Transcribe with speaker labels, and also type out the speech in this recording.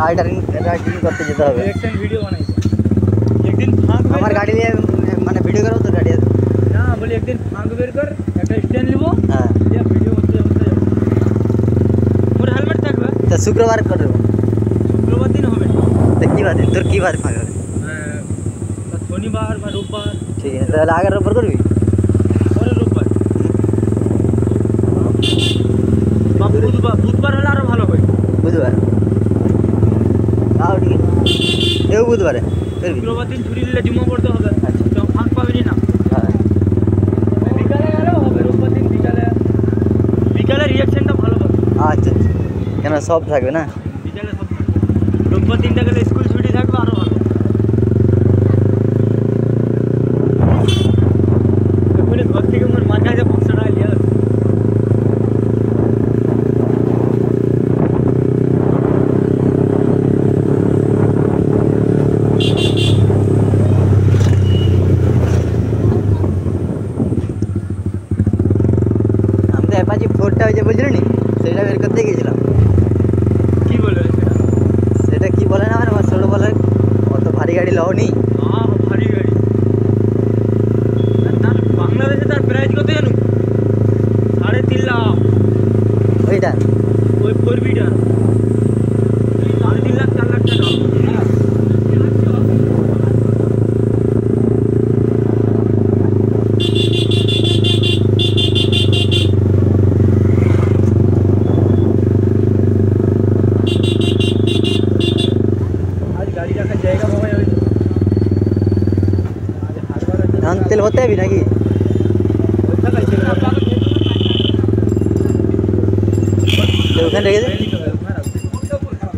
Speaker 1: Riding করতে যেতে হবে।
Speaker 2: রিঅ্যাকশন ভিডিও বানাইছি একদিন ফাঁক
Speaker 1: আমার গাড়ি নিয়ে মানে ভিডিও করব তো গাড়ি
Speaker 2: না বলি একদিন ফাঁক বের কর একটা স্ট্যান্ড নিব
Speaker 1: হ্যাঁ
Speaker 2: দিয়ে ভিডিও করতে হবে মোর হেলমেট থাকবে
Speaker 1: তো শুক্রবার করব
Speaker 2: শুক্রবার দিন হবে
Speaker 1: তো কি বাদ তোর কি বার ফাঁকা
Speaker 2: শনিবার বা রোববার
Speaker 1: ঠিক আছে তাহলে আগের রোববার করবি
Speaker 2: পরে রোববার বা বুধবার হলে আরো ভালো হয়
Speaker 1: বুধবার তাও ঠিক আছে এও বুধবারে করবি
Speaker 2: শুক্রবার দিন ছুটি দিলে জুম্মা পড়তে হবে
Speaker 1: আচ্ছা
Speaker 2: তো ফাঁক পাবেনি না
Speaker 1: হ্যাঁ
Speaker 2: বিকালে গেলেও হবে রোববার দিন বিকালে রিঅ্যাকশনটা ভালো হবে
Speaker 1: আচ্ছা কেন সব থাকবে না
Speaker 2: বিকালে সব রোববার দিনটা গেলে স্কুল ছুটি থাকবে আরো ভালো ঘর থেকে মোর মাথায় যে 500 টাকা লিয়া
Speaker 1: অ্যাপাচি 4টা ওই যে বলছিল নি সেটা বের করতে গিয়েছিলাম
Speaker 2: কি বলবে
Speaker 1: সেটা কি বলে না আমার ছোটো বলে অত ভারী গাড়ি লও নি
Speaker 2: ভারী গাড়ি তার বাংলাদেশে তার প্রাইস কত জানো 3.5 লাখ
Speaker 1: ওইটা
Speaker 2: ওই 4বিটা 3.5 লাখ 4 লাখ টাকা
Speaker 1: तेल होते भी ना कि রেখে